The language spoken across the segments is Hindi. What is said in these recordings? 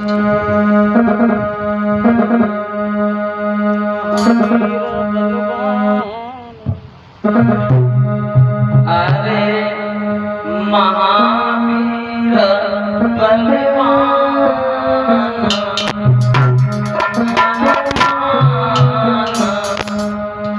अरे महावीर बलवान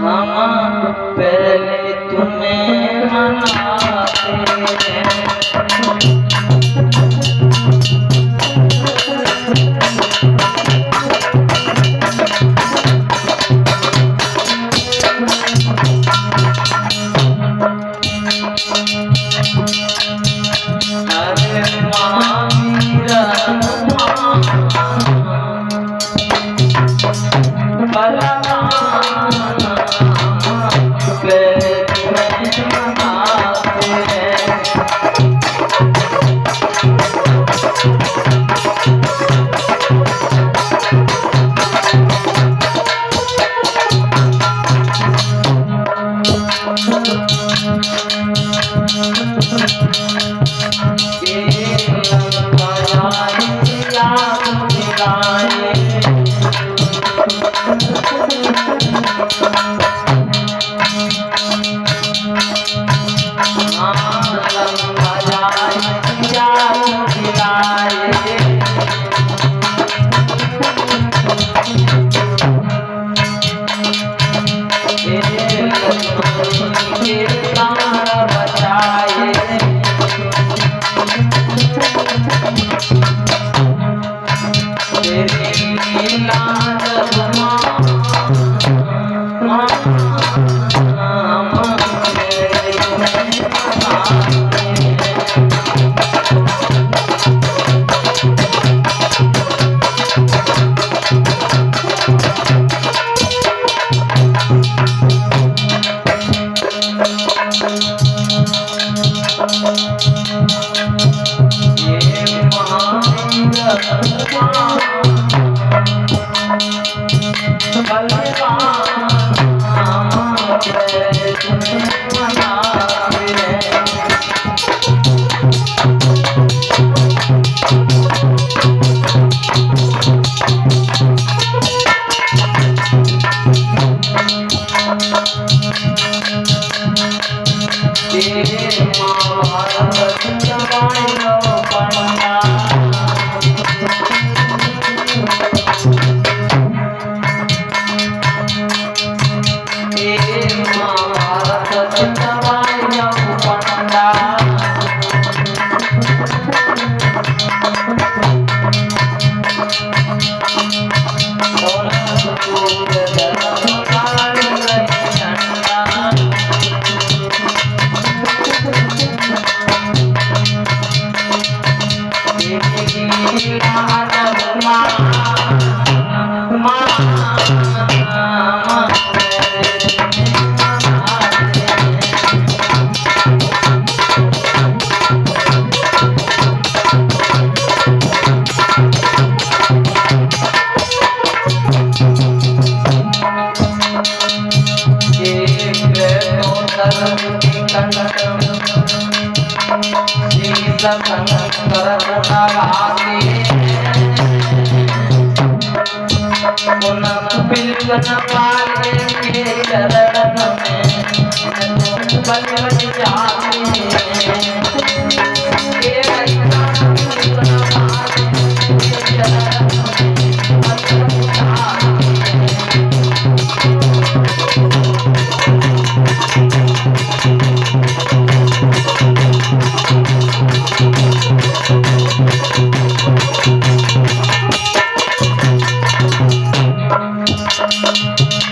हम पहले तुम्हें मनाते हैं।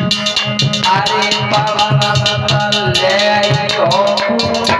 अरे पवन ले आई हो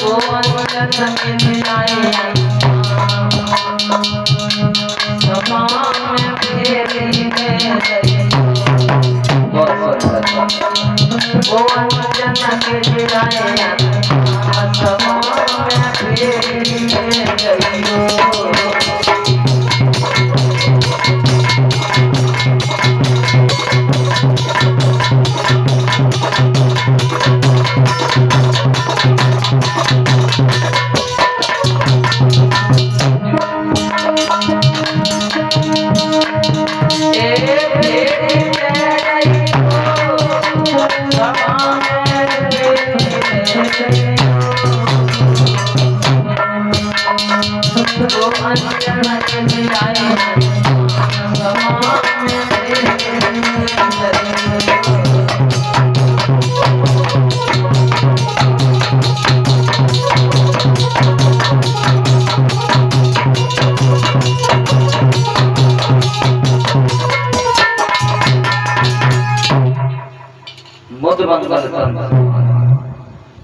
वो अंजन मिलाए समा में फेरी में गई बहुत सुंदर वो अंजन मिलाए समा में फेरी में गई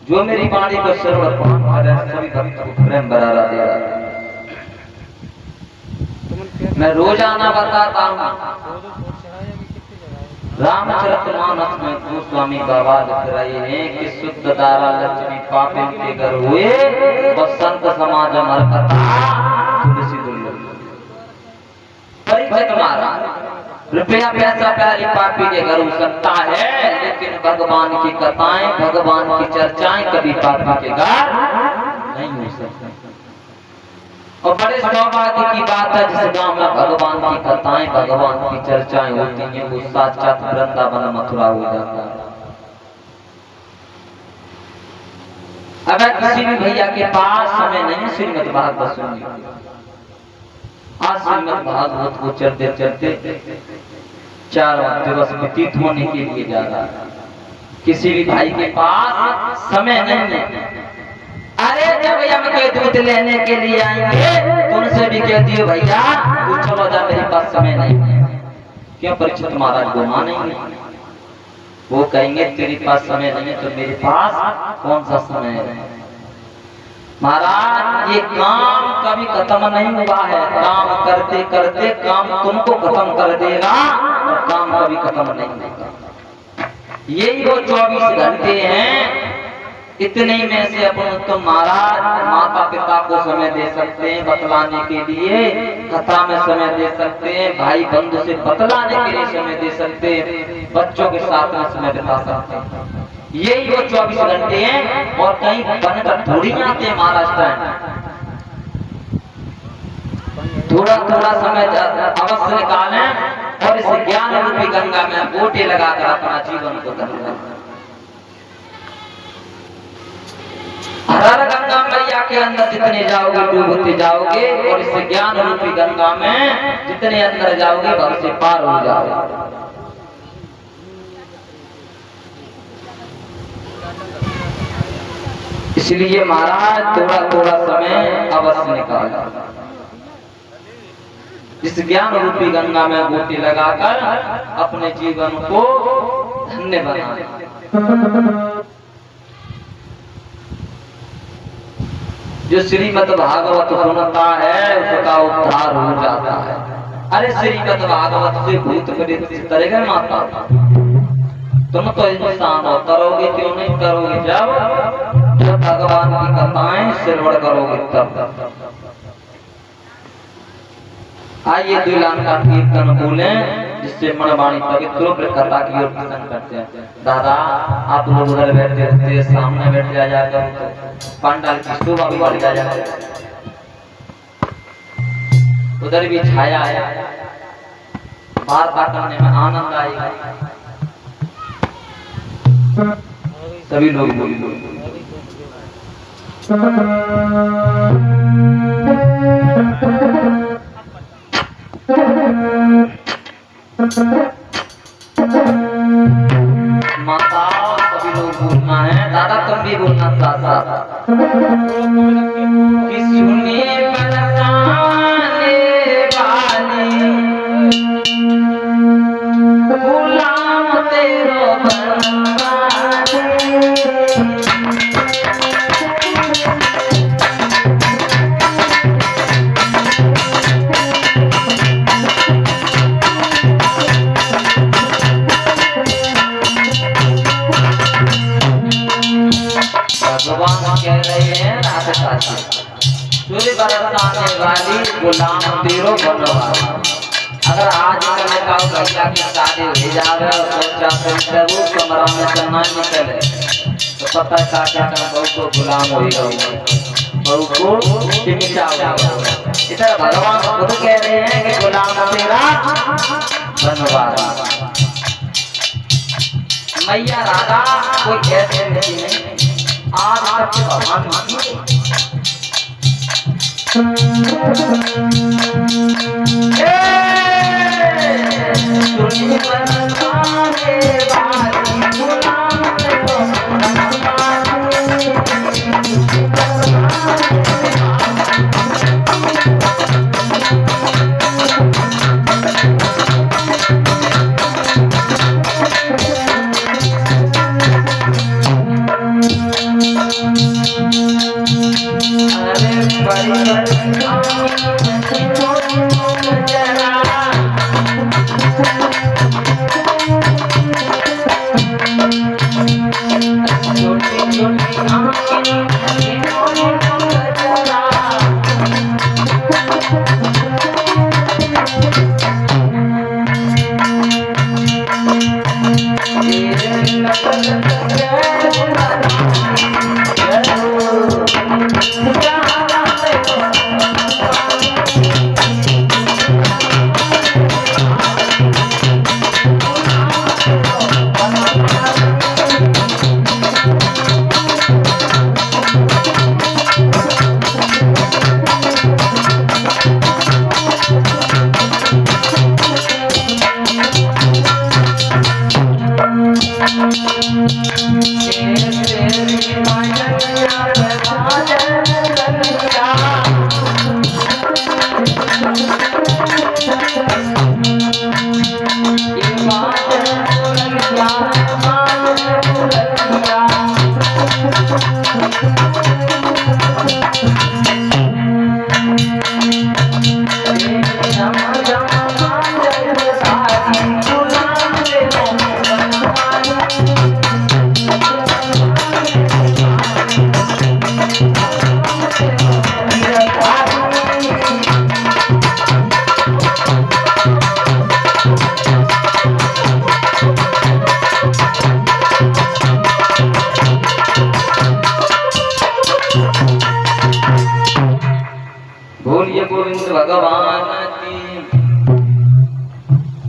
जो मेरी वाणी को श्रवण पान सभी भक्त को प्रेम बरारा दे रहा है। मैं रोजाना बताता हूँ रामचरितमानस में गोस्वामी बाबा लिख रहे हैं कि शुद्ध दारा लक्ष्मी पापिन के घर हुए बसंत समाज मरकता तुलसी दुर्लभ परिचय तुम्हारा रुपया पैसा प्यारी पापी के घर हो सकता है, लेकिन भगवान की कथाएं भगवान की चर्चाएं कभी पापी के घर नहीं हो सकती। और बड़े सौभाग्य की बात है जिस गांव में भगवान की कथाएं भगवान की चर्चाएं होती हैं वो साक्षात वृंदावन मथुरा हो जाता है। अगर किसी भी भैया के पास समय नहीं श्रीमद् भागवत सुनिए, आज श्रीमद् भागवत को चलते चलते 4 दिवस व्यतीत होने के लिए जा रहा है। किसी भी भाई के पास समय नहीं है, अरे जब यम के दूध लेने के लिए आएंगे तो उनसे भी कह दियो भैया तू चलो जा, मेरे पास समय नहीं है। क्यों? परीक्षित महाराज को मानेंगे, वो कहेंगे तेरे पास समय नहीं है तो मेरे पास कौन सा समय है। महाराज ये काम कभी खत्म नहीं हुआ है, काम करते करते काम तुमको खत्म कर देगा और काम कभी खत्म नहीं होगा। यही वो 24 घंटे हैं, इतने में से अपन तो महाराज माता पिता को समय दे सकते हैं बतलाने के लिए, कथा में समय दे सकते हैं, भाई बंधु से बतलाने के लिए समय दे सकते हैं, बच्चों के साथ में समय बिता सकते हैं। यही वो 24 घंटे हैं और कहीं बनकर थोड़ी आते हैं महाराष्ट्र में। थोड़ा थोड़ा समय अवश्य निकालें और इस ज्ञान रूपी गंगा में गोटे लगाकर अपना जीवन को धन्य। हर गंगा मैया के अंदर जितने जाओगे डूबते जाओगे और इस ज्ञान रूपी गंगा में जितने अंदर जाओगे भव से पार हो जाओगे। इसलिए महाराज थोड़ा थोड़ा समय अवश्य निकालो, इस ज्ञान रूपी गंगा में गोटी लगाकर अपने जीवन को धन्य बनाए। जो श्रीमद् भागवत सुनता है उसका उद्धार हो जाता है। अरे श्रीमद् भागवत से भूत प्रेत तरेगा माता, तुम तो इंसान हो, करोगे क्यों नहीं करोगे? जब भगवान की कथाएं श्रवण करोगे तब। आइए दुलान का कीर्तन बोले जिससे मनवाणी पवित्र कथा की ओर प्रसन्न करते हैं। दादा आप लोग उधर बैठे रहते, सामने बैठ जाकर तो पंडाल की शोभा भी बढ़ जाएगा, उधर भी छाया है, वार्ता करने में आनंद आएगा। सभी लोग बोलिए माता, सभी लोग बोलना है। दादा तुम भी बोलना साथ साथ। कि सुने बरसाने वाली गुलाम तेरो बनवाली, भगवान कह रहे हैं राधिका से, सूर्य बरसाने वाली गुलाम तेरो बनवा। अगर आज कल का भैया की शादी हो जावे और बच्चा से वो कमरा में से ना निकले तो पता का क्या बहू को गुलाम होएगा, बहू को चिमचा होगा। इधर भगवान खुद कह रहे हैं कि गुलाम तेरा बनवा। मैया राधा कोई ऐसे नहीं, आज तक भगवान भगवान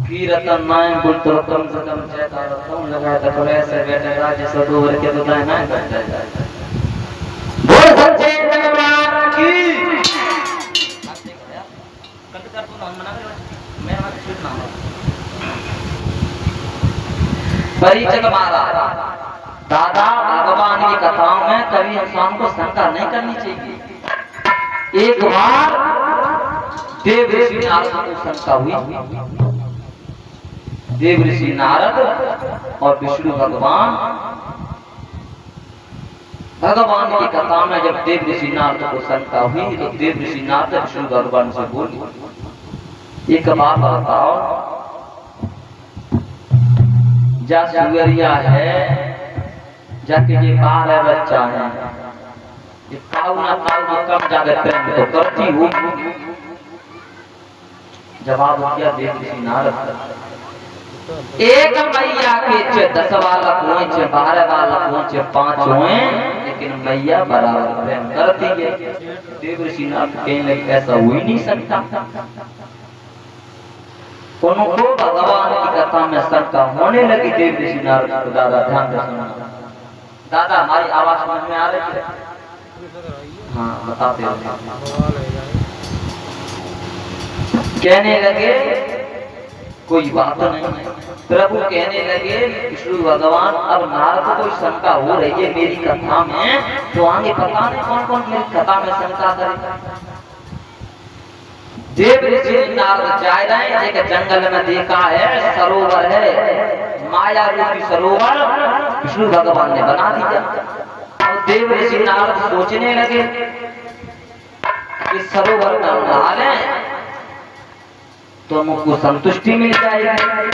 की रतन नाय गुण तो कम से कम जयकार कम लगा तो ऐसे बैठे राज सदोवर के तो ना बैठ जाए। बोल सच्चे दरबार की कंट कर तू नाम मना मैं मत छूट ना परिचय महाराज दादा भगवान की कथाओं में कभी इंसान को शंका नहीं करनी चाहिए। एक बार देव ऋषि नारद को शंका हुई। देव ऋषि नारद और विष्णु भगवान की कथा में जब देव ऋषि नारद को शंका हुई तो देव ऋषि नारद विष्णु भगवान से बोले, एक बात बताओ, जा सुअरिया है जाके ये 12 बच्चा है, ये काऊ ना काऊ कम ज्यादा प्रेम तो करती हूँ। जवाब दिया देव ऋषि नारद, एक मैया के 10 वाला हुए 12 वाला हुए 5 हुए लेकिन मैया बराबर प्रेम करती है। देव ऋषि नारद कहने लगे ऐसा हो ही नहीं सकता। उनको भगवान की कथा में शंका होने लगी। देव ऋषि नारद को दादा ध्यान से सुनना। दादा हमारी आवाज समझ में आ रही है? हाँ बताते हो। कहने लगे कोई बात नहीं। प्रभु कहने लगे विष्णु भगवान अब नारद को शंका हो रही है मेरी कथा में, तो आगे पता नहीं कौन कौन मेरी कथा में शंका करे। देव ऋषि नारद जा रहे हैं, एक जंगल में देखा है सरोवर है, माया रूपी सरोवर विष्णु भगवान ने बना दिया। और देव ऋषि नारद सोचने लगे कि सरोवर में नहा लें तो हमको संतुष्टि मिल जाएगी।